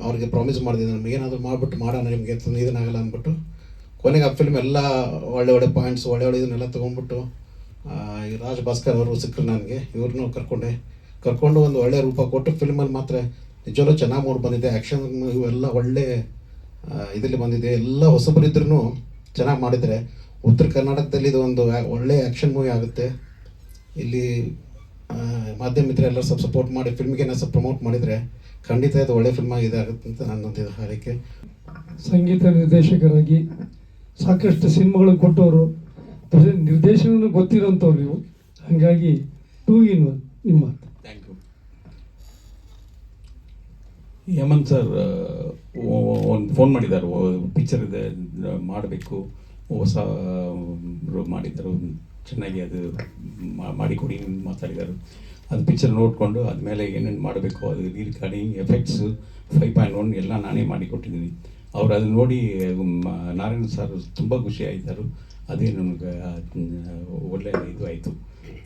ಅವ್ರಿಗೆ ಪ್ರಾಮಿಸ್ ಮಾಡಿದೆ, ನಮ್ಗೆ ಏನಾದರೂ ಮಾಡಿಬಿಟ್ಟು ಮಾಡೋಣ ನಿಮಗೆ ಇದನ್ನಾಗಲ್ಲ ಅಂದ್ಬಿಟ್ಟು. ಕೊನೆಗೆ ಆ ಫಿಲ್ಮ್ ಎಲ್ಲ ಒಳ್ಳೆ ಪಾಯಿಂಟ್ಸ್, ಒಳ್ಳೆ ಇದನ್ನೆಲ್ಲ ತೊಗೊಂಡ್ಬಿಟ್ಟು ಈ ರಾಜ್ ಭಾಸ್ಕರ್ ಅವರು ಸಿಕ್ಕರು ನನಗೆ. ಇವ್ರನ್ನೂ ಕರ್ಕೊಂಡು ಒಂದು ಒಳ್ಳೆ ರೂಪ ಕೊಟ್ಟು ಫಿಲ್ಮಲ್ಲಿ ಮಾತ್ರ ನಿಜವಲ್ಲೂ ಚೆನ್ನಾಗಿ ಮೂಡ್ ಬಂದಿದೆ. ಆ್ಯಕ್ಷನ್ ಇವೆಲ್ಲ ಒಳ್ಳೆ ಇದರಲ್ಲಿ ಬಂದಿದೆ. ಎಲ್ಲ ಹೊಸಬರಿದ್ರೂ ಚೆನ್ನಾಗಿ ಮಾಡಿದರೆ ಉತ್ತರ ಕರ್ನಾಟಕದಲ್ಲಿ ಇದು ಒಂದು ಒಳ್ಳೆ ಆ್ಯಕ್ಷನ್ ಮೂವಿ ಆಗುತ್ತೆ. ಇಲ್ಲಿ ಮಾಧ್ಯಮ ಮಿತ್ರ ಎಲ್ಲರೂ ಸ್ವಲ್ಪ ಸಪೋರ್ಟ್ ಮಾಡಿ ಫಿಲ್ಮಿಗೆ ಸ್ವಲ್ಪ ಪ್ರಮೋಟ್ ಮಾಡಿದರೆ ಖಂಡಿತ ಇದು ಒಳ್ಳೆ ಫಿಲ್ಮ್ ಇದಾಗುತ್ತೆ ಅಂತ ನನ್ನೊಂದು ಹಾರೈಕೆ. ಸಂಗೀತ ನಿರ್ದೇಶಕರಾಗಿ ಸಾಕಷ್ಟು ಸಿನಿಮಾಗಳು ಕೊಟ್ಟವರು, ನಿರ್ದೇಶನ ಗೊತ್ತಿರೋಂಥವ್ರು ನೀವು, ಹಾಗಾಗಿ 2 in 1 ನಿಮ್ಮ. Thank you. ಹೇಮಂತ್ ಸರ್ ಒಂದು ಫೋನ್ ಮಾಡಿದ್ದಾರೆ, ಪಿಕ್ಚರ್ ಇದೆ ಮಾಡಬೇಕು, ಹೊಸ ಮಾಡಿದ್ದಾರೆ, ಚೆನ್ನಾಗಿ ಅದು ಮಾಡಿಕೊಡಿ ಮಾತಾಡಿದರು. ಅದು ಪಿಕ್ಚರ್ ನೋಡಿಕೊಂಡು ಅದ್ಮೇಲೆ ಏನೇನು ಮಾಡಬೇಕು, ಅದು ರಿಕಾರ್ಡಿಂಗ್, ಎಫೆಕ್ಟ್ಸು, 5.1 ಎಲ್ಲ ನಾನೇ ಮಾಡಿಕೊಟ್ಟಿದ್ದೀನಿ. ಅವ್ರು ಅದನ್ನ ನೋಡಿ ನಾರಾಯಣ ಸರ್ ತುಂಬ ಖುಷಿ ಆಯಿತು. ಅದೇ ನಮಗೆ ಒಳ್ಳೆಯ ಇದು ಆಯಿತು.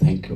Thank you.